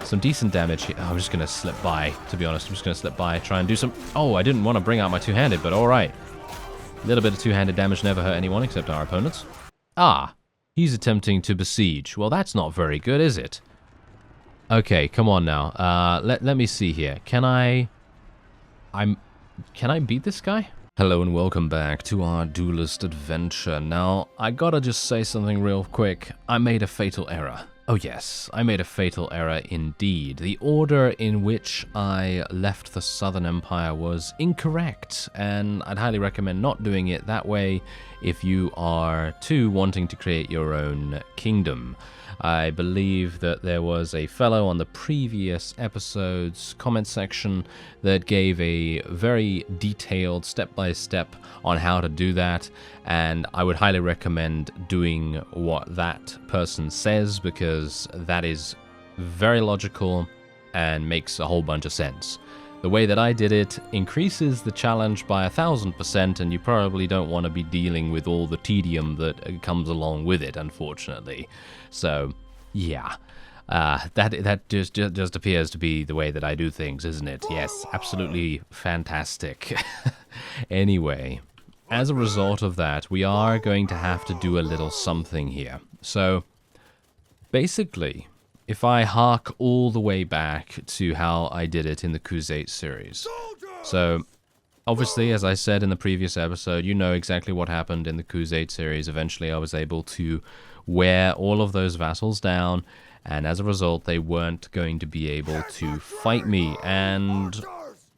some decent damage here. Oh, I'm just going to slip by, to be honest. I'm just going to slip by, try and do some... Oh, I didn't want to bring out my two-handed, but alright. A little bit of two-handed damage never hurt anyone except our opponents. Ah, he's attempting to besiege. Well, that's not very good, is it? Okay, come on now. Let me see here. Can I beat this guy? Hello and welcome back to our Duelist adventure. Now, I gotta just say something real quick. I made a fatal error. Oh yes, I made a fatal error indeed. The order in which I left the Southern Empire was incorrect, and I'd highly recommend not doing it that way if you are too wanting to create your own kingdom. I believe that there was a fellow on the previous episode's comment section that gave a very detailed step-by-step on how to do that, and I would highly recommend doing what that person says because that is very logical and makes a whole bunch of sense. The way that I did it increases the challenge by 1000%, and you probably don't want to be dealing with all the tedium that comes along with it, unfortunately. So, yeah, that just appears to be the way that I do things, isn't it? Yes, absolutely fantastic. Anyway, as a result of that, we are going to have to do a little something here. So, basically, if I hark all the way back to how I did it in the Crusade series. So, obviously, as I said in the previous episode, you know exactly what happened in the Crusade series. Eventually, I was able to wear all of those vassals down, and as a result, they weren't going to be able to fight me. And,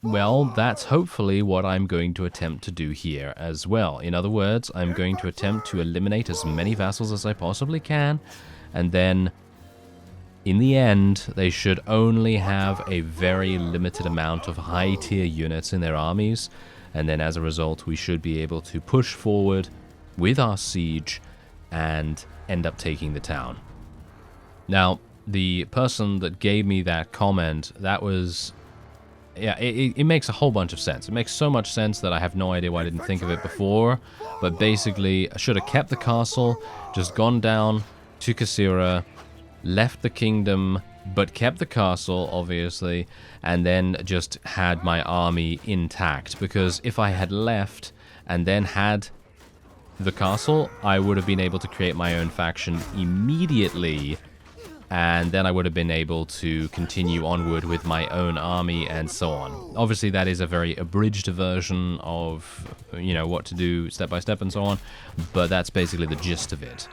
well, that's hopefully what I'm going to attempt to do here as well. In other words, I'm going to attempt to eliminate as many vassals as I possibly can, and then in the end, they should only have a very limited amount of high-tier units in their armies, and then as a result, we should be able to push forward with our siege and end up taking the town. Now, the person that gave me that comment, that was... yeah, it makes a whole bunch of sense. It makes so much sense that I have no idea why I didn't think of it before, but basically, I should have kept the castle, just gone down to Kasira, left the kingdom, but kept the castle, obviously, and then just had my army intact. Because if I had left and then had the castle, I would have been able to create my own faction immediately, and then I would have been able to continue onward with my own army and so on. Obviously, that is a very abridged version of, you know, what to do step by step and so on, but that's basically the gist of it.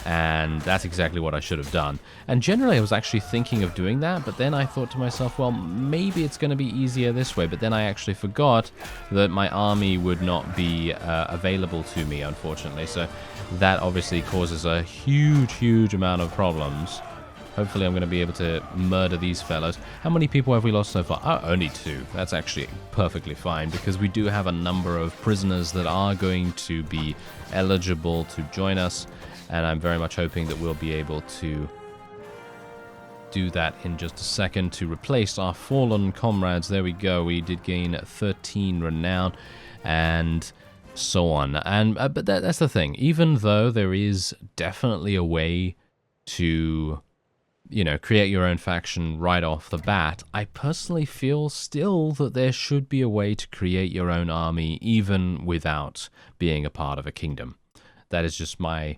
And that's exactly what I should have done. And generally, I was actually thinking of doing that, but then I thought to myself, well, maybe it's going to be easier this way. But then I actually forgot that my army would not be available to me, unfortunately. So that obviously causes a huge amount of problems. Hopefully I'm going to be able to murder these fellows. How many people have we lost so far? Oh, only 2. That's actually perfectly fine, because we do have a number of prisoners that are going to be eligible to join us. And I'm very much hoping that we'll be able to do that in just a second to replace our fallen comrades. There we go. We did gain 13 renown and so on. And but that's the thing. Even though there is definitely a way to, you know, create your own faction right off the bat, I personally feel still that there should be a way to create your own army even without being a part of a kingdom. That is just my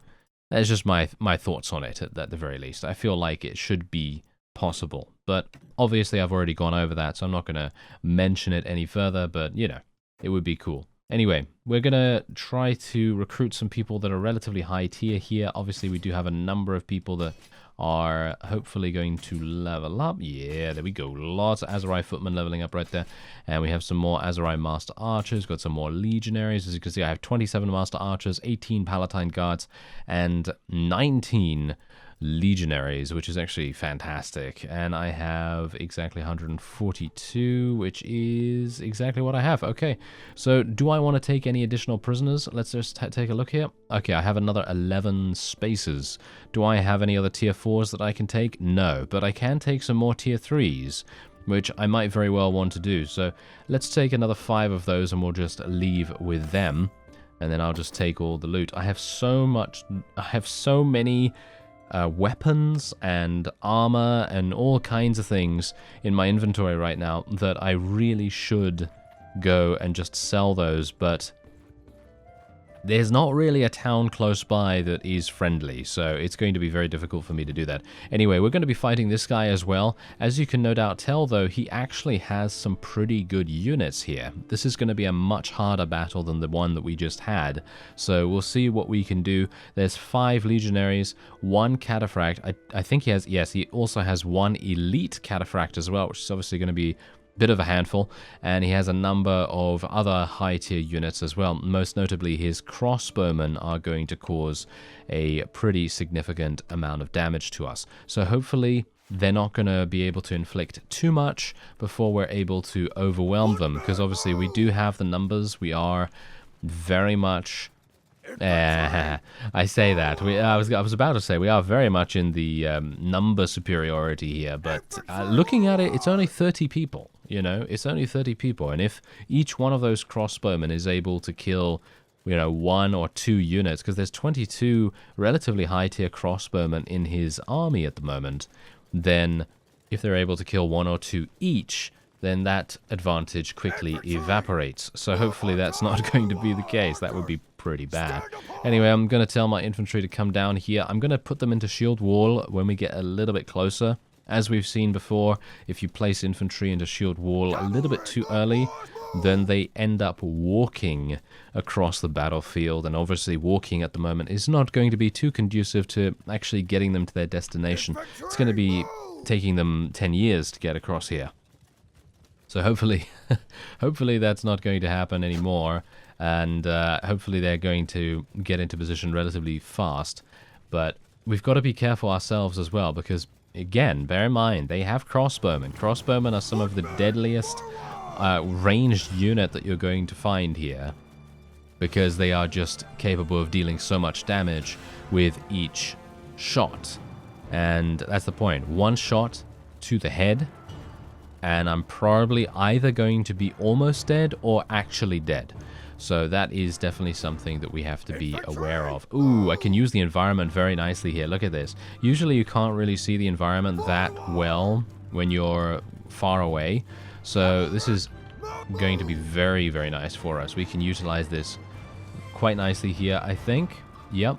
thoughts on it, at the very least. I feel like it should be possible. But obviously I've already gone over that, so I'm not going to mention it any further, but, you know, it would be cool. Anyway, we're going to try to recruit some people that are relatively high tier here. Obviously, we do have a number of people that are hopefully going to level up. Yeah, there we go. Lots of Aserai footmen leveling up right there. And we have some more Aserai Master Archers. Got some more Legionaries. As you can see, I have 27 Master Archers, 18 Palatine Guards, and 19 Legionaries, which is actually fantastic. And I have exactly 142, which is exactly what I have. Okay, so do I want to take any additional prisoners? Let's just take a look here. Okay, I have another 11 spaces. Do I have any other tier 4s that I can take? No, but I can take some more tier 3s, which I might very well want to do. So let's take another 5 of those and we'll just leave with them. And then I'll just take all the loot. I have so many weapons and armor and all kinds of things in my inventory right now that I really should go and just sell those, but there's not really a town close by that is friendly, so it's going to be very difficult for me to do that. Anyway, we're going to be fighting this guy as well. As you can no doubt tell, though, he actually has some pretty good units here. This is going to be a much harder battle than the one that we just had, so we'll see what we can do. There's 5 legionaries, 1 cataphract. I think he has, yes, he also has 1 elite cataphract as well, which is obviously going to be bit of a handful, and he has a number of other high tier units as well. Most notably, his crossbowmen are going to cause a pretty significant amount of damage to us. So hopefully they're not going to be able to inflict too much before we're able to overwhelm them, because obviously we do have the numbers. We are very much I say that. I was about to say we are very much in the number superiority here, but looking at it, it's only 30 people. You know, it's only 30 people, and if each one of those crossbowmen is able to kill, you know, 1 or 2 units, because there's 22 relatively high-tier crossbowmen in his army at the moment, then if they're able to kill 1 or 2 each, then that advantage quickly evaporates. So hopefully that's not going to be the case. That would be pretty bad. Anyway, I'm going to tell my infantry to come down here. I'm going to put them into shield wall when we get a little bit closer. As we've seen before, if you place infantry into shield wall a little bit too early, then they end up walking across the battlefield, and obviously walking at the moment is not going to be too conducive to actually getting them to their destination. It's going to be taking them 10 years to get across here. So hopefully, hopefully that's not going to happen anymore, and hopefully they're going to get into position relatively fast. But we've got to be careful ourselves as well, because again, bear in mind, they have crossbowmen. Crossbowmen are some of the deadliest ranged unit that you're going to find here, because they are just capable of dealing so much damage with each shot. And that's the point. 1 shot to the head, and I'm probably either going to be almost dead or actually dead. So that is definitely something that we have to be aware of. Ooh, I can use the environment very nicely here. Look at this. Usually you can't really see the environment that well when you're far away. So this is going to be very, very nice for us. We can utilize this quite nicely here, I think. Yep.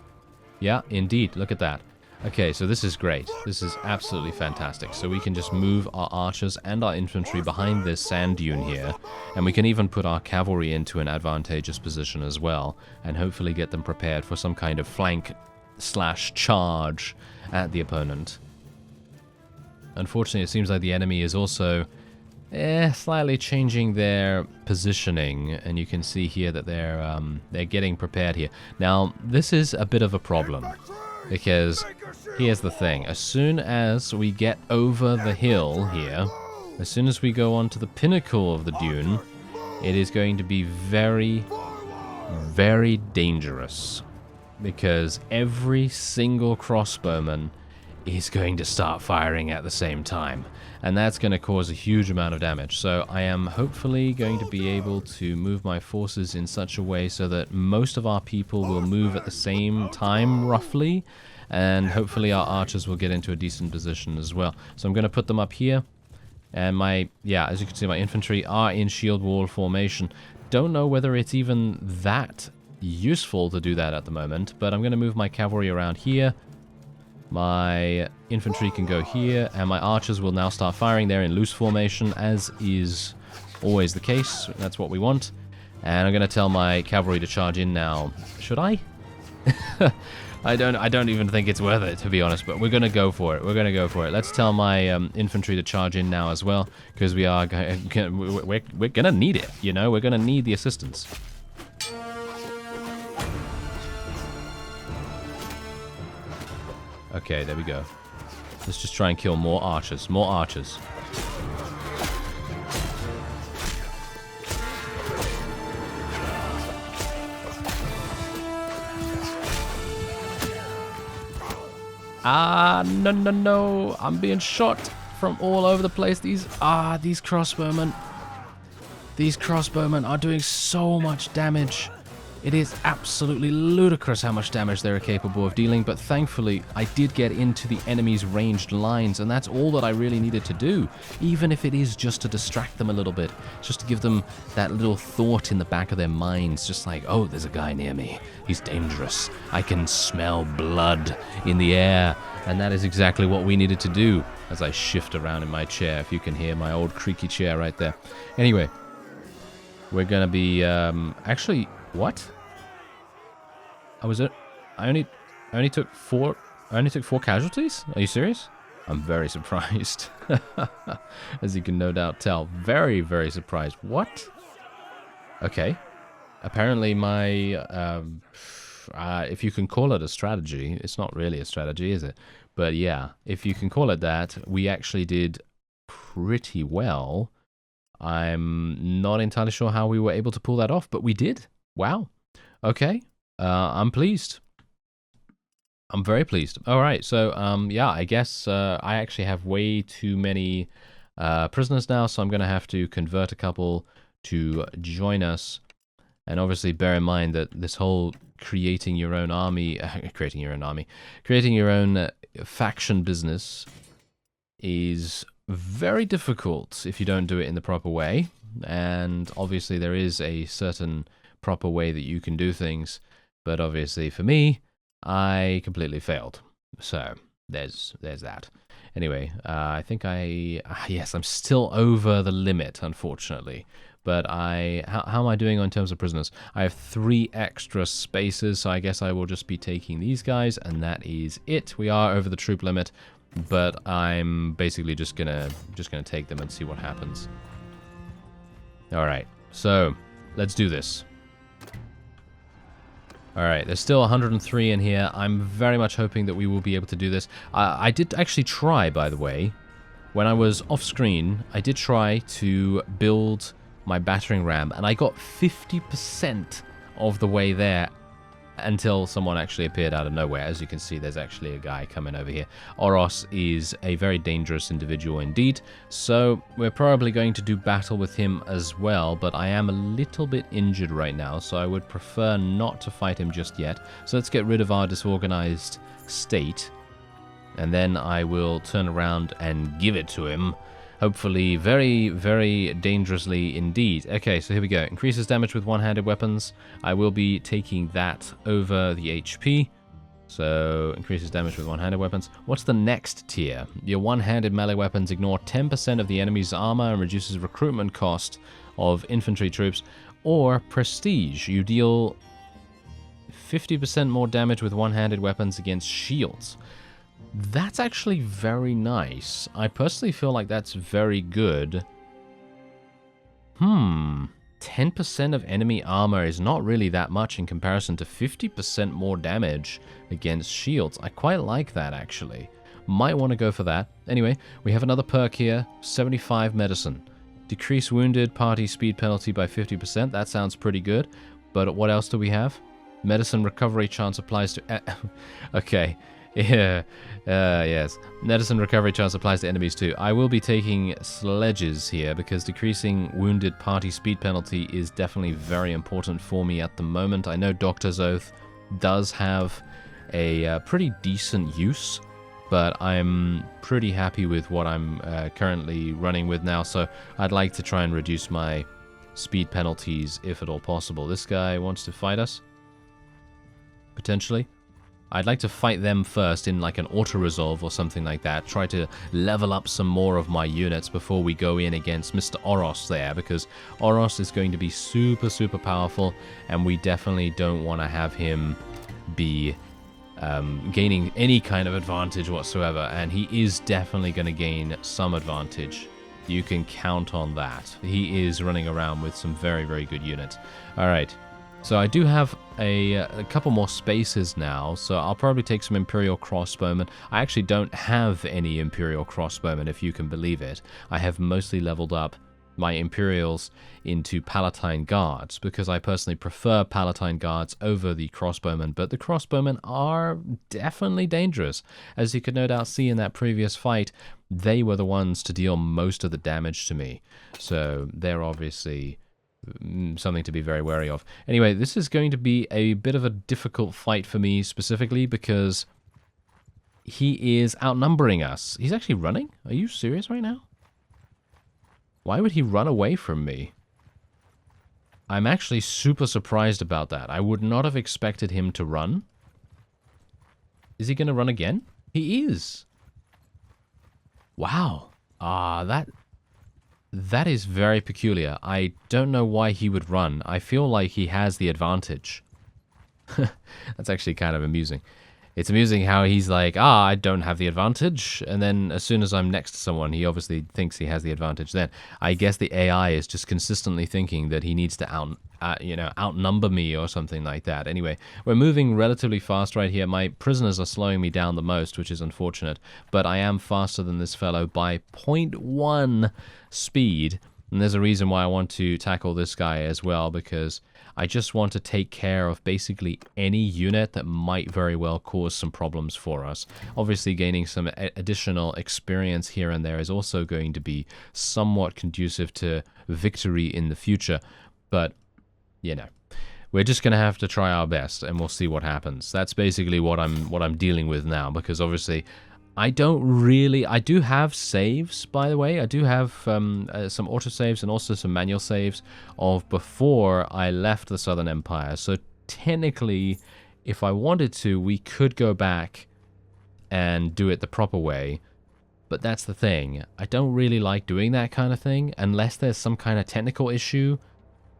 Yeah, indeed. Look at that. Okay, so this is great. This is absolutely fantastic. So we can just move our archers and our infantry behind this sand dune here, and we can even put our cavalry into an advantageous position as well, and hopefully get them prepared for some kind of flank/charge at the opponent. Unfortunately, it seems like the enemy is also slightly changing their positioning, and you can see here that they're getting prepared here. Now, this is a bit of a problem, because here's the thing. As soon as we get over the hill here, as soon as we go onto the pinnacle of the dune, it is going to be very, very dangerous, because every single crossbowman is going to start firing at the same time, and that's going to cause a huge amount of damage. So I am hopefully going to be able to move my forces in such a way so that most of our people will move at the same time, roughly, and hopefully our archers will get into a decent position as well. So I'm going to put them up here, and as you can see, my infantry are in shield wall formation. Don't know whether it's even that useful to do that at the moment, but I'm going to move my cavalry around here. My infantry can go here, and my archers will now start firing there in loose formation, as is always the case. That's what we want. And I'm going to tell my cavalry to charge in now. Should I? I don't even think it's worth it, to be honest, but we're going to go for it. We're going to go for it. Let's tell my infantry to charge in now as well, because we're going to need it, you know? We're going to need the assistance. Okay, there we go. Let's just try and kill more archers. More archers. No. I'm being shot from all over the place. These crossbowmen. These crossbowmen are doing so much damage. It is absolutely ludicrous how much damage they're capable of dealing, but thankfully I did get into the enemy's ranged lines, and that's all that I really needed to do, even if it is just to distract them a little bit, just to give them that little thought in the back of their minds, just like, oh, there's a guy near me, he's dangerous, I can smell blood in the air, and that is exactly what we needed to do, as I shift around in my chair, if you can hear my old creaky chair right there. Anyway, we're gonna be, actually, what? I only took four casualties? Are you serious? I'm very surprised. As you can no doubt tell. Very, very surprised. What? Okay. Apparently my, if you can call it a strategy, it's not really a strategy, is it? But yeah, if you can call it that, we actually did pretty well. I'm not entirely sure how we were able to pull that off, but we did. Wow. Okay. I'm pleased. I'm very pleased. All right. So, yeah, I guess I actually have way too many prisoners now, so I'm going to have to convert a couple to join us. And obviously bear in mind that this whole creating your own faction business is very difficult if you don't do it in the proper way, and obviously there is a certain proper way that you can do things, but obviously for me, I completely failed. So there's that. Anyway, I think yes, I'm still over the limit, unfortunately. But how am I doing in terms of prisoners? I have 3 extra spaces, so I guess I will just be taking these guys, and that is it. We are over the troop limit, but I'm basically just gonna take them and see what happens. All right, so let's do this. All right, there's still 103 in here. I'm very much hoping that we will be able to do this. I did actually try, by the way, when I was off screen. I did try to build my battering ram, and I got 50% of the way there until someone actually appeared out of nowhere. As you can see, there's actually a guy coming over here. Oros is a very dangerous individual indeed, so we're probably going to do battle with him as well, but I am a little bit injured right now, so I would prefer not to fight him just yet. So let's get rid of our disorganized state, and then I will turn around and give it to him. Hopefully very, very dangerously indeed. Okay, so here we go. Increases damage with one-handed weapons. I will be taking that over the HP. So, increases damage with one-handed weapons. What's the next tier? Your one-handed melee weapons ignore 10% of the enemy's armor and reduces recruitment cost of infantry troops. Or prestige. You deal 50% more damage with one-handed weapons against shields. That's actually very nice. I personally feel like that's very good. 10% of enemy armor is not really that much in comparison to 50% more damage against shields. I quite like that, actually. Might want to go for that. Anyway, we have another perk here. 75 medicine. Decrease wounded party speed penalty by 50%. That sounds pretty good. But what else do we have? Medicine recovery chance applies to... okay. Yeah, yes. Medicine recovery chance applies to enemies too. I will be taking sledges here because decreasing wounded party speed penalty is definitely very important for me at the moment. I know Doctor's Oath does have a pretty decent use, but I'm pretty happy with what I'm currently running with now, so I'd like to try and reduce my speed penalties if at all possible. This guy wants to fight us? Potentially. I'd like to fight them first in like an auto-resolve or something like that. Try to level up some more of my units before we go in against Mr. Oros there, because Oros is going to be super, super powerful, and we definitely don't want to have him be gaining any kind of advantage whatsoever, and he is definitely going to gain some advantage. You can count on that. He is running around with some very, very good units. All right. So I do have a couple more spaces now, so I'll probably take some Imperial Crossbowmen. I actually don't have any Imperial Crossbowmen, if you can believe it. I have mostly leveled up my Imperials into Palatine Guards, because I personally prefer Palatine Guards over the Crossbowmen, but the Crossbowmen are definitely dangerous. As you could no doubt see in that previous fight, they were the ones to deal most of the damage to me. So they're obviously something to be very wary of. Anyway, this is going to be a bit of a difficult fight for me specifically because he is outnumbering us. He's actually running? Are you serious right now? Why would he run away from me? I'm actually super surprised about that. I would not have expected him to run. Is he going to run again? He is. Wow. That is very peculiar. I don't know why he would run. I feel like he has the advantage. That's actually kind of amusing. It's amusing how he's like, I don't have the advantage. And then as soon as I'm next to someone, he obviously thinks he has the advantage then. I guess the AI is just consistently thinking that he needs to outnumber me or something like that. Anyway, we're moving relatively fast right here. My prisoners are slowing me down the most, which is unfortunate. But I am faster than this fellow by 0.1 speed. And there's a reason why I want to tackle this guy as well, because I just want to take care of basically any unit that might very well cause some problems for us. Obviously, gaining some additional experience here and there is also going to be somewhat conducive to victory in the future. But, you know, we're just going to have to try our best, and we'll see what happens. That's basically what I'm dealing with now, because obviously I do have saves, by the way. I do have some autosaves and also some manual saves of before I left the Southern Empire. So technically, if I wanted to, we could go back and do it the proper way. But that's the thing. I don't really like doing that kind of thing unless there's some kind of technical issue,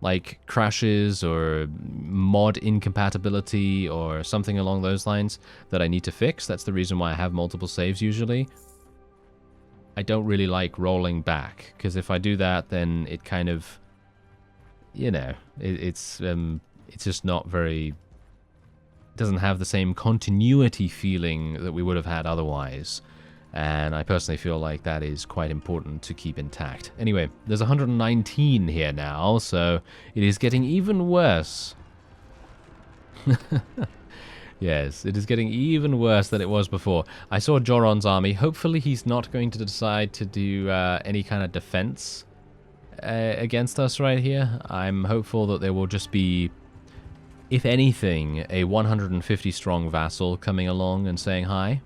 like crashes or mod incompatibility or something along those lines that I need to fix. That's the reason why I have multiple saves usually. I don't really like rolling back, because if I do that, then it kind of, you know, it's just not very, it doesn't have the same continuity feeling that we would have had otherwise. And I personally feel like that is quite important to keep intact. Anyway, there's 119 here now, so it is getting even worse. Yes, it is getting even worse than it was before. I saw Joron's army. Hopefully he's not going to decide to do any kind of defense against us right here. I'm hopeful that there will just be, if anything, a 150 strong vassal coming along and saying hi.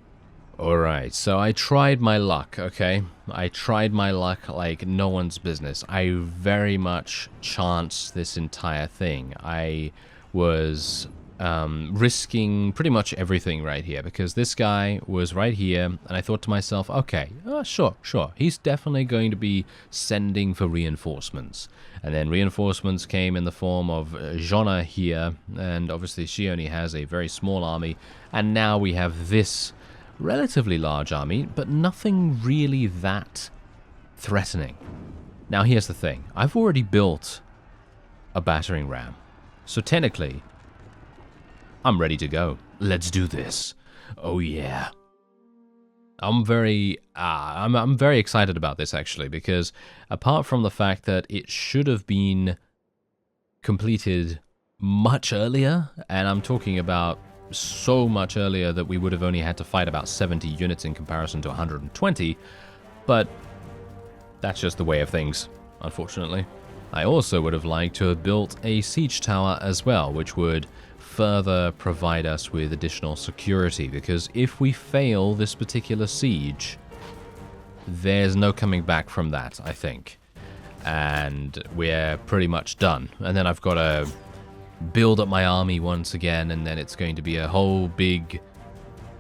Alright, so I tried my luck, okay? I tried my luck like no one's business. I very much chanced this entire thing. I was risking pretty much everything right here, because this guy was right here, and I thought to myself, okay, sure, he's definitely going to be sending for reinforcements. And then reinforcements came in the form of Jonna here, and obviously she only has a very small army, and now we have this relatively large army, but nothing really that threatening. Now here's the thing. I've already built a battering ram, so technically I'm ready to go. Let's do this. Oh yeah. I'm very excited about this actually, because apart from the fact that it should have been completed much earlier, and I'm talking about so much earlier that we would have only had to fight about 70 units in comparison to 120, but that's just the way of things, unfortunately. I also would have liked to have built a siege tower as well, which would further provide us with additional security, because if we fail this particular siege, there's no coming back from that, I think. And we're pretty much done. And then I've got to build up my army once again, and then it's going to be a whole big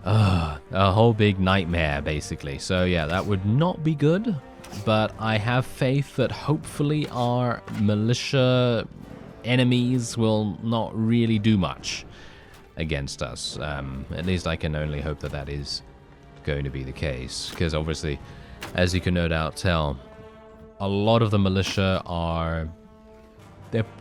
nightmare, basically. So yeah, that would not be good, but I have faith that hopefully our militia enemies will not really do much against us. At least I can only hope that that is going to be the case, because obviously, as you can no doubt tell, a lot of the militia are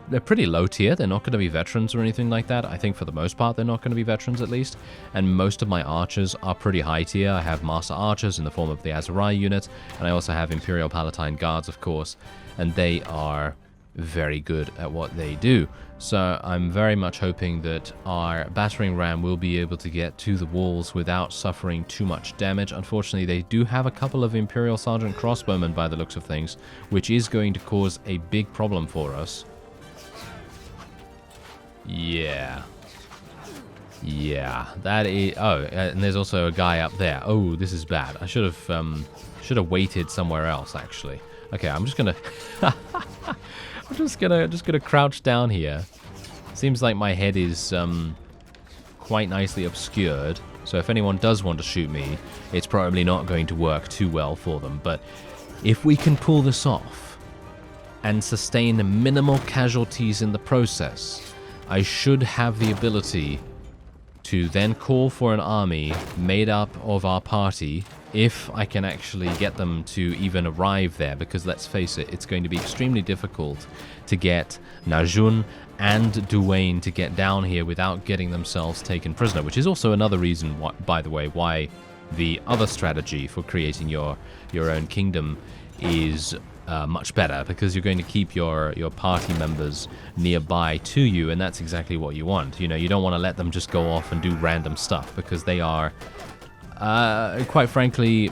they're pretty low tier. They're not going to be veterans or anything like that. I think for the most part they're not going to be veterans, at least. And most of my archers are pretty high tier. I have master archers in the form of the Azurai unit, and I also have Imperial Palatine guards, of course, and they are very good at what they do. So I'm very much hoping that our battering ram will be able to get to the walls without suffering too much damage. Unfortunately, they do have a couple of Imperial Sergeant crossbowmen by the looks of things, which is going to cause a big problem for us. Yeah. Yeah, that is... Oh, and there's also a guy up there. Oh, this is bad. I should have waited somewhere else, actually. Okay, I'm just gonna... I'm just gonna crouch down here. Seems like my head is quite nicely obscured. So if anyone does want to shoot me, it's probably not going to work too well for them. But if we can pull this off and sustain minimal casualties in the process, I should have the ability to then call for an army made up of our party, if I can actually get them to even arrive there, because let's face it, it's going to be extremely difficult to get Najun and Duane to get down here without getting themselves taken prisoner, which is also another reason, why, by the way, why the other strategy for creating your own kingdom is much better, because you're going to keep your party members nearby to you, and that's exactly what you want. You know, you don't want to let them just go off and do random stuff, because they are, quite frankly,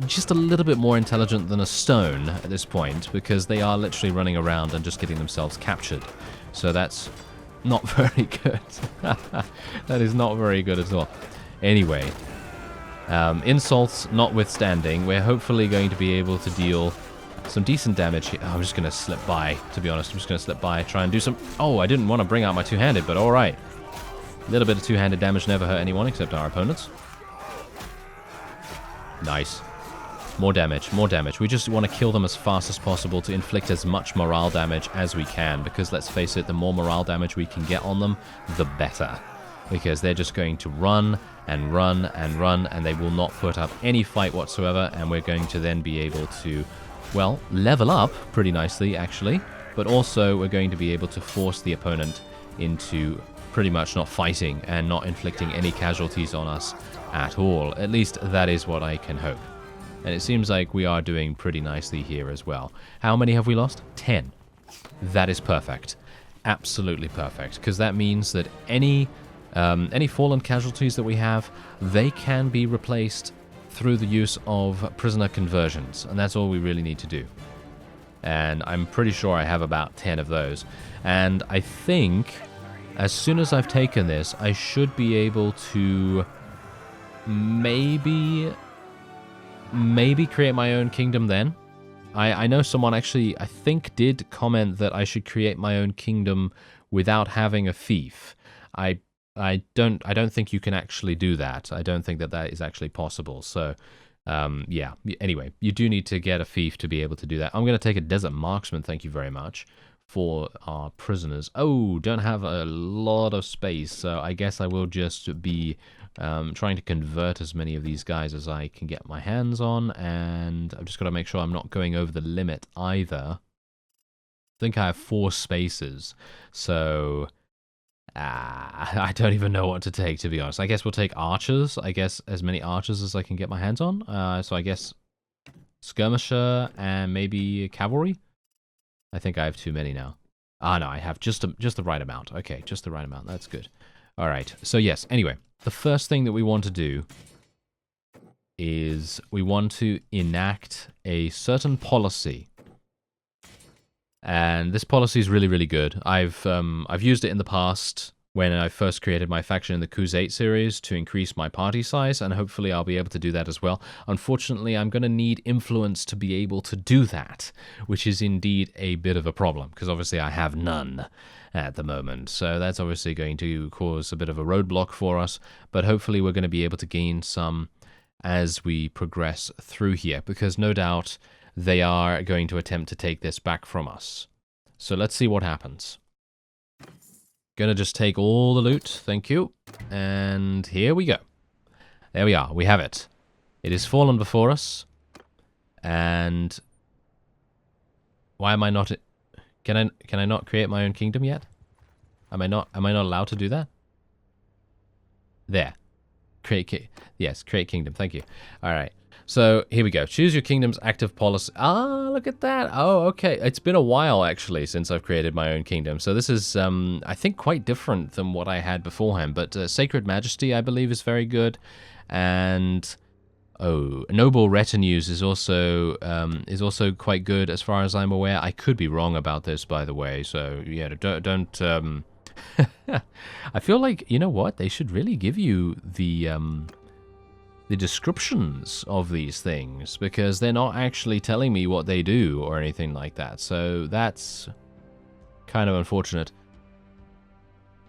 just a little bit more intelligent than a stone at this point, because they are literally running around and just getting themselves captured. So that's not very good. That is not very good at all. Anyway, insults notwithstanding, we're hopefully going to be able to deal some decent damage here. I'm just going to slip by, to be honest. I'm just going to slip by, try and do some... Oh, I didn't want to bring out my two-handed, but alright. A little bit of two-handed damage never hurt anyone except our opponents. Nice. More damage, more damage. We just want to kill them as fast as possible to inflict as much morale damage as we can, because let's face it, the more morale damage we can get on them, the better. Because they're just going to run and run and run, and they will not put up any fight whatsoever, and we're going to then be able to, well, level up pretty nicely, actually, but also we're going to be able to force the opponent into pretty much not fighting and not inflicting any casualties on us at all. At least that is what I can hope. And it seems like we are doing pretty nicely here as well. How many have we lost? 10. That is perfect. Absolutely perfect. Because that means that any fallen casualties that we have, they can be replaced through the use of prisoner conversions. And that's all we really need to do. And I'm pretty sure I have about 10 of those. And I think as soon as I've taken this, I should be able to maybe create my own kingdom then. I know someone actually, I think, did comment that I should create my own kingdom without having a fief. I don't think you can actually do that. I don't think that is actually possible. So, yeah. Anyway, you do need to get a fief to be able to do that. I'm going to take a desert marksman, thank you very much, for our prisoners. Oh, don't have a lot of space, so I guess I will just be trying to convert as many of these guys as I can get my hands on, and I've just got to make sure I'm not going over the limit either. I think I have 4 spaces, so I don't even know what to take, to be honest. I guess we'll take archers. I guess as many archers as I can get my hands on. So I guess skirmisher and maybe cavalry. I think I have too many now. Ah, no, I have just the right amount. Okay, just the right amount. That's good. All right. So yes. Anyway, the first thing that we want to do is we want to enact a certain policy. And this policy is really, really good. I've used it in the past when I first created my faction in the Cus 8 series to increase my party size, and hopefully I'll be able to do that as well. Unfortunately, I'm going to need influence to be able to do that, which is indeed a bit of a problem, because obviously I have none at the moment. So that's obviously going to cause a bit of a roadblock for us, but hopefully we're going to be able to gain some as we progress through here, because no doubt they are going to attempt to take this back from us. So let's see what happens. Gonna just take all the loot, thank you. And here we go. There we are, we have it. It is fallen before us. And why am I not... Can I not create my own kingdom yet? Am I not allowed to do that? There. Yes, create kingdom, thank you. Alright. So, here we go. Choose your kingdom's active policy. Ah, look at that. Oh, okay. It's been a while, actually, since I've created my own kingdom. So this is, I think, quite different than what I had beforehand. But Sacred Majesty, I believe, is very good. And, oh, Noble Retinues is also quite good, as far as I'm aware. I could be wrong about this, by the way. So, yeah, don't I feel like, you know what? They should really give you the descriptions of these things, because they're not actually telling me what they do or anything like that. So that's kind of unfortunate.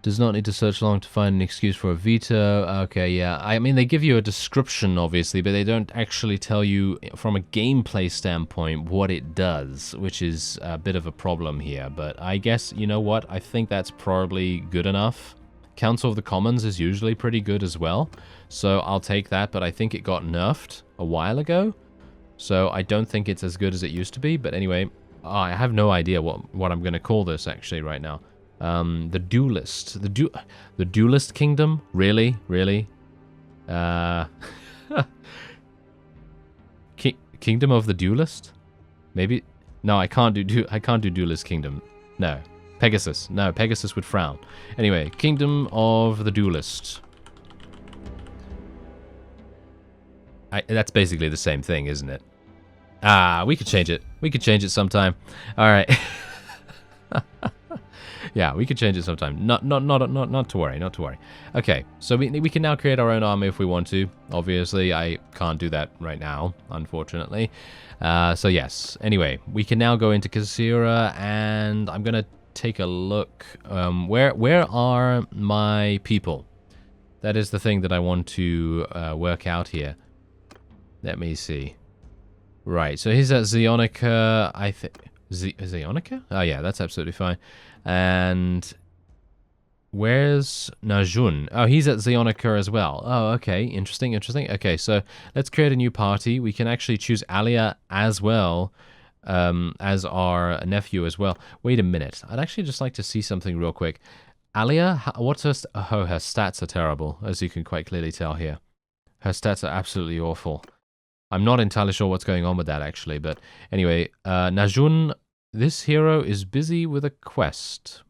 Does not need to search long to find an excuse for a veto. Okay, yeah. I mean, they give you a description, obviously, but they don't actually tell you from a gameplay standpoint what it does, which is a bit of a problem here. But I guess, you know what? I think that's probably good enough. Council of the Commons is usually pretty good as well, so I'll take that, but I think it got nerfed a while ago, so I don't think it's as good as it used to be. But anyway, I have no idea what I'm going to call this actually right now. The Duelist. The Duelist Kingdom? Really? Really? Kingdom of the Duelist? Maybe? No, I can't do Duelist Kingdom. No. Pegasus. No, Pegasus would frown. Anyway, Kingdom of the Duelist. That's basically the same thing, isn't it? Ah, we could change it. We could change it sometime. All right. Yeah, we could change it sometime. Not to worry, not to worry. Okay, so we can now create our own army if we want to. Obviously, I can't do that right now, unfortunately. So yes, anyway, we can now go into Kasira, and I'm gonna take a look. Where are my people? That is the thing that I want to work out here. Let me see. Right, so he's at Zionica, I think. Zionica? Oh yeah, that's absolutely fine. And where's Najun? Oh, he's at Zionica as well. Oh, okay. Interesting, interesting. Okay, so let's create a new party. We can actually choose Alia as well, as our nephew as well. Wait a minute. I'd actually just like to see something real quick. Alia, what's her... Oh, her stats are terrible, as you can quite clearly tell here. Her stats are absolutely awful. I'm not entirely sure what's going on with that, actually. But anyway, Najun... This hero is busy with a quest.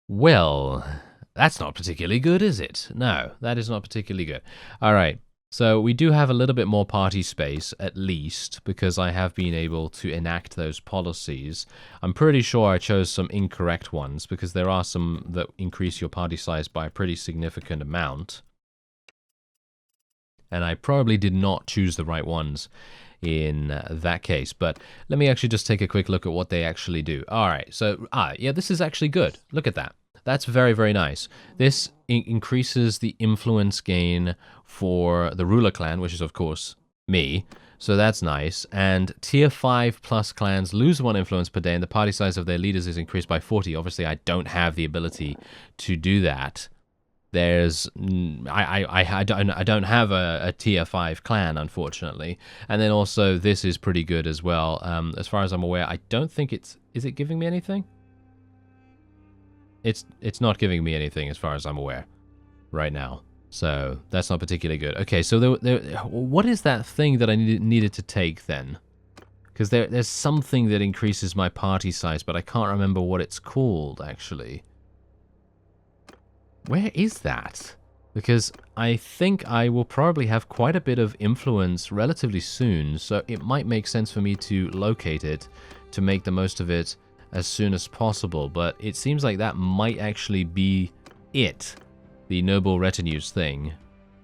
Well, that's not particularly good, is it? No, that is not particularly good. All right, so we do have a little bit more party space, at least, because I have been able to enact those policies. I'm pretty sure I chose some incorrect ones, because there are some that increase your party size by a pretty significant amount. And I probably did not choose the right ones in that case, but let me actually just take a quick look at what they actually do. All right, so yeah, this is actually good. Look at that. That's very, very nice. This increases the influence gain for the ruler clan, which is of course me, so that's nice. And tier 5 plus clans lose 1 influence per day, and the party size of their leaders is increased by 40. Obviously I don't have the ability to do that. There's I don't have a tier 5 clan, unfortunately. And then also this is pretty good as well. As far as I'm aware, I don't think is it giving me anything? It's not giving me anything as far as I'm aware right now. So that's not particularly good. Okay, so what is that thing that I needed to take then? Because there's something that increases my party size, but I can't remember what it's called actually. Where is that? Because I think I will probably have quite a bit of influence relatively soon, so it might make sense for me to locate it to make the most of it as soon as possible. But it seems like that might actually be it, the Noble Retinues thing.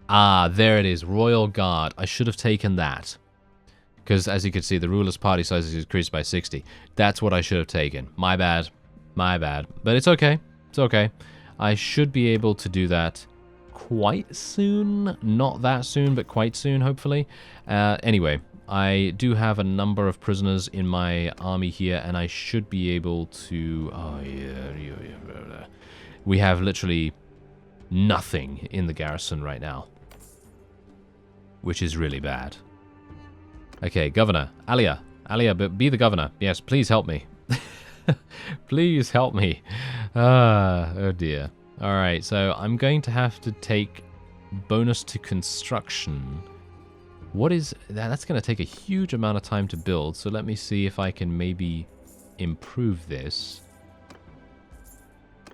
Ah, there it is, Royal Guard. I should have taken that. Because as you can see, the ruler's party size is increased by 60. That's what I should have taken. My bad. My bad. But it's okay. It's okay. I should be able to do that quite soon. Not that soon, but quite soon, hopefully. Anyway, I do have a number of prisoners in my army here, and I should be able to... Oh, yeah. We have literally nothing in the garrison right now, which is really bad. Okay, Governor. Alia. Alia, be the governor. Yes, please help me. Please help me. Oh dear. Alright, so I'm going to have to take bonus to construction. What is that? That's going to take a huge amount of time to build, so let me see if I can maybe improve this.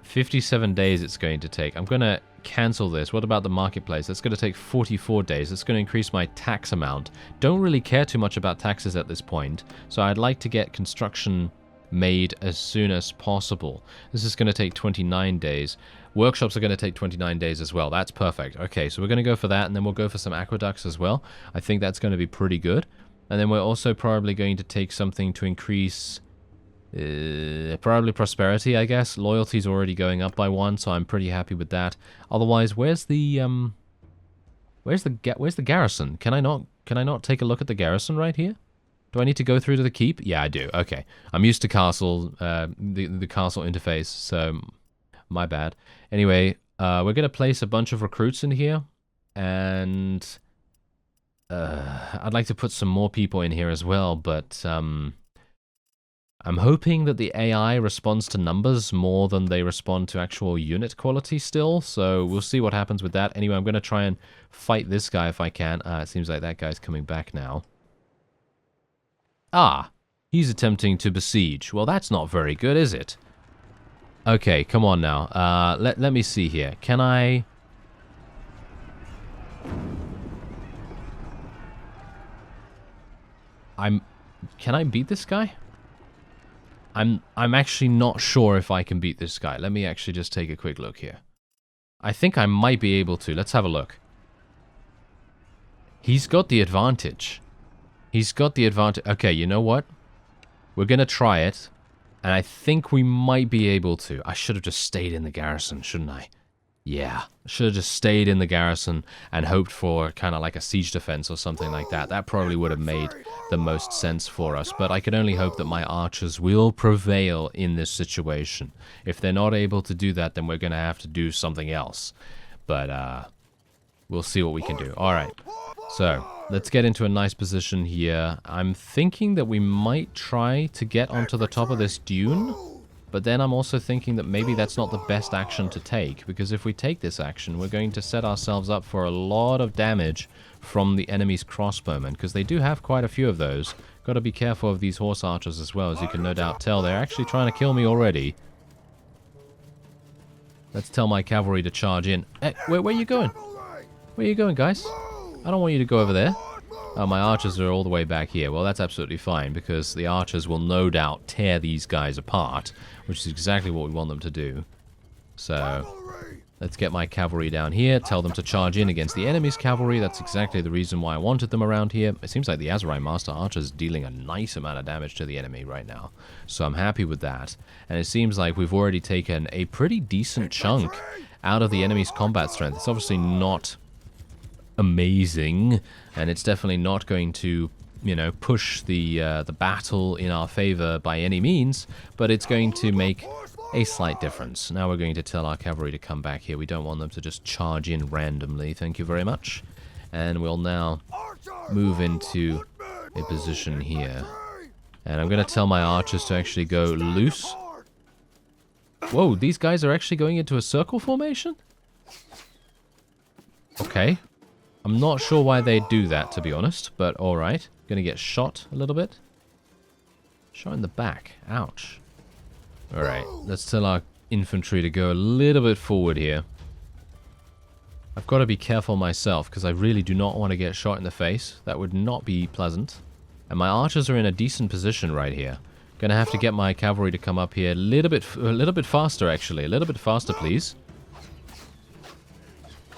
57 days it's going to take. I'm going to cancel this. What about the marketplace? That's going to take 44 days. That's going to increase my tax amount. Don't really care too much about taxes at this point, so I'd like to get construction made as soon as possible. This is going to take 29 days. Workshops are going to take 29 days as well. That's perfect. Okay, so we're going to go for that, and then we'll go for some aqueducts as well. I think that's going to be pretty good. And then we're also probably going to take something to increase... probably prosperity, I guess. Loyalty's already going up by 1, so I'm pretty happy with that. Otherwise, where's the garrison? Can I not take a look at the garrison right here? Do I need to go through to the keep? Yeah, I do. Okay. I'm used to castle, the castle interface, so my bad. Anyway, we're going to place a bunch of recruits in here, and I'd like to put some more people in here as well, but I'm hoping that the AI responds to numbers more than they respond to actual unit quality still, so we'll see what happens with that. Anyway, I'm going to try and fight this guy if I can. It seems like that guy's coming back now. Ah, he's attempting to besiege. Well, that's not very good, is it? Okay, come on now. Let me see here. Can I... Can I beat this guy? I'm actually not sure if I can beat this guy. Let me actually just take a quick look here. I think I might be able to. Let's have a look. He's got the advantage. He's got the advantage. Okay, you know what? We're going to try it. And I think we might be able to. I should have just stayed in the garrison, shouldn't I? Yeah. I should have just stayed in the garrison and hoped for kind of like a siege defense or something like that. That probably would have made the most sense for us. But I can only hope that my archers will prevail in this situation. If they're not able to do that, then we're going to have to do something else. But we'll see what we can do. All right. So, let's get into a nice position here. I'm thinking that we might try to get onto the top of this dune, but then I'm also thinking that maybe that's not the best action to take, because if we take this action, we're going to set ourselves up for a lot of damage from the enemy's crossbowmen, because they do have quite a few of those. Got to be careful of these horse archers as well, as you can no doubt tell. They're actually trying to kill me already. Let's tell my cavalry to charge in. Hey, where are you going? Where are you going, guys? I don't want you to go over there. Oh, my archers are all the way back here. Well, that's absolutely fine, because the archers will no doubt tear these guys apart, which is exactly what we want them to do. So, let's get my cavalry down here, tell them to charge in against the enemy's cavalry. That's exactly the reason why I wanted them around here. It seems like the Aserai Master Archer is dealing a nice amount of damage to the enemy right now, so I'm happy with that. And it seems like we've already taken a pretty decent chunk out of the enemy's combat strength. It's obviously not amazing, and it's definitely not going to, you know, push the battle in our favor by any means, but it's going to make a slight difference. Now we're going to tell our cavalry to come back here. We don't want them to just charge in randomly. Thank you very much. And we'll now move into a position here. And I'm going to tell my archers to actually go loose. Whoa, these guys are actually going into a circle formation? Okay. I'm not sure why they do that, to be honest, but alright. Gonna get shot a little bit. Shot in the back. Ouch. Alright, let's tell our infantry to go a little bit forward here. I've got to be careful myself, because I really do not want to get shot in the face. That would not be pleasant. And my archers are in a decent position right here. Gonna have to get my cavalry to come up here a little bit faster, actually. A little bit faster, please.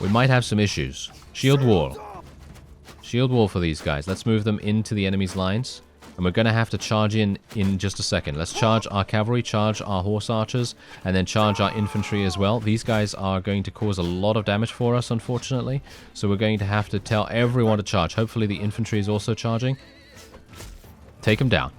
We might have some issues. Shield wall. Shield wall for these guys. Let's move them into the enemy's lines. And we're going to have to charge in just a second. Let's charge our cavalry, charge our horse archers, and then charge our infantry as well. These guys are going to cause a lot of damage for us, unfortunately. So we're going to have to tell everyone to charge. Hopefully the infantry is also charging. Take them down.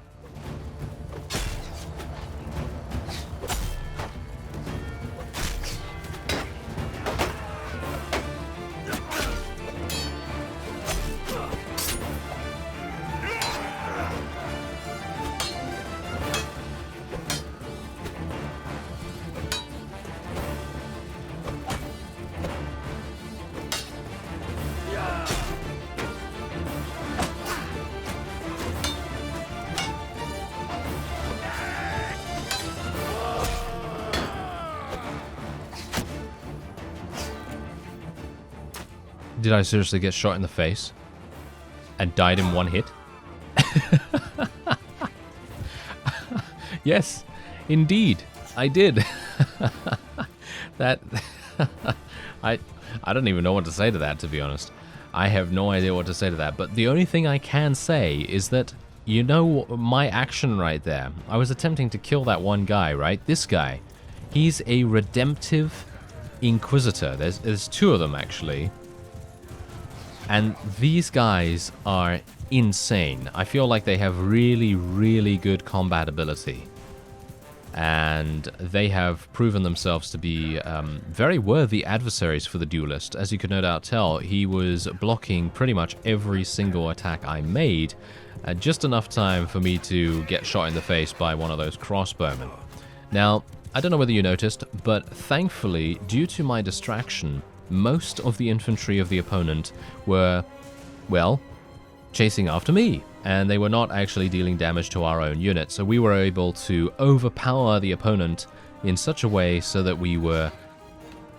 Did I seriously get shot in the face and died in one hit? Yes, indeed, I did. That I don't even know what to say to that, to be honest. I have no idea what to say to that, but the only thing I can say is that, you know, my action right there. I was attempting to kill that one guy, right? This guy. He's a redemptive Inquisitor. There's two of them, actually. And these guys are insane. I feel like they have really, really good combat ability. And they have proven themselves to be very worthy adversaries for the Duelist. As you could no doubt tell, he was blocking pretty much every single attack I made, just enough time for me to get shot in the face by one of those crossbowmen. Now, I don't know whether you noticed, but thankfully, due to my distraction, most of the infantry of the opponent were, well, chasing after me, and they were not actually dealing damage to our own unit, so we were able to overpower the opponent in such a way so that we were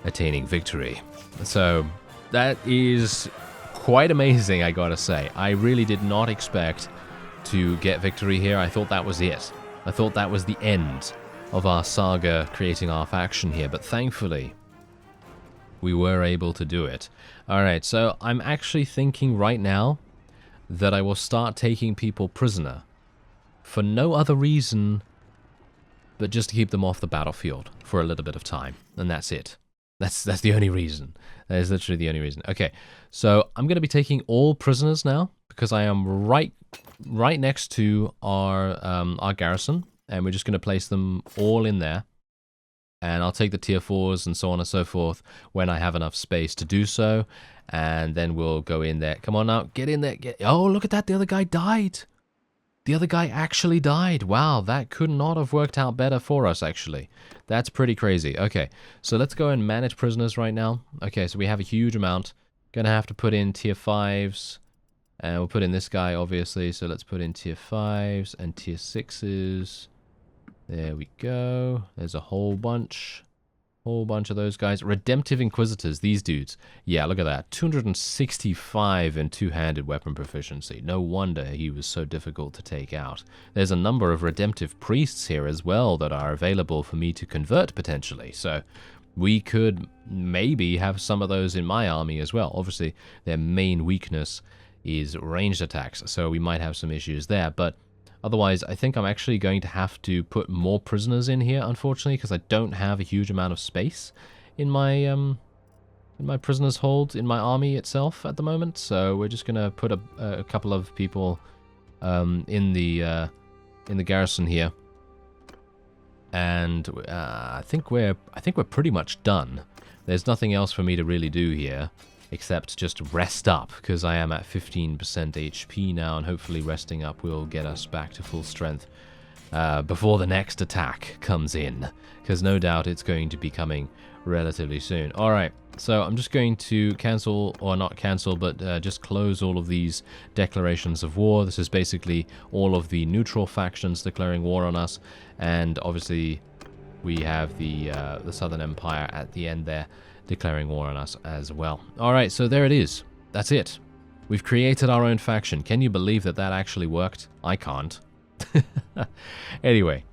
attaining victory. So that is quite amazing, I gotta say. I really did not expect to get victory here. I thought that was it. I thought that was the end of our saga creating our faction here, but thankfully we were able to do it. Alright, so I'm actually thinking right now that I will start taking people prisoner for no other reason but just to keep them off the battlefield for a little bit of time, and that's it. That's the only reason. That is literally the only reason. Okay, so I'm going to be taking all prisoners now because I am right next to our garrison, and we're just going to place them all in there. And I'll take the tier 4s and so on and so forth when I have enough space to do so. And then we'll go in there. Come on now, get in there. Oh, look at that. The other guy died. The other guy actually died. Wow, that could not have worked out better for us, actually. That's pretty crazy. Okay, so let's go and manage prisoners right now. Okay, so we have a huge amount. Gonna have to put in tier 5s. And we'll put in this guy, obviously. So let's put in tier 5s and tier 6s. There we go. There's a whole bunch of those guys. Redemptive Inquisitors, these dudes. Yeah, look at that. 265 in two-handed weapon proficiency. No wonder he was so difficult to take out. There's a number of Redemptive Priests here as well that are available for me to convert potentially. So we could maybe have some of those in my army as well. Obviously, their main weakness is ranged attacks, so we might have some issues there. But otherwise, I think I'm actually going to have to put more prisoners in here, unfortunately, because I don't have a huge amount of space in my prisoners' hold in my army itself at the moment. So we're just gonna put a couple of people in the garrison here, and I think we're pretty much done. There's nothing else for me to really do here, except just rest up, because I am at 15% HP now, and hopefully resting up will get us back to full strength before the next attack comes in, because no doubt it's going to be coming relatively soon. Alright, so I'm just going to cancel, or not cancel, but just close all of these declarations of war. This is basically all of the neutral factions declaring war on us, and obviously we have the Southern Empire at the end there, declaring war on us as well. Alright, so there it is. That's it. We've created our own faction. Can you believe that that actually worked? I can't. Anyway,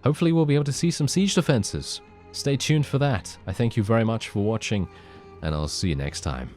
hopefully we'll be able to see some siege defenses. Stay tuned for that. I thank you very much for watching, and I'll see you next time.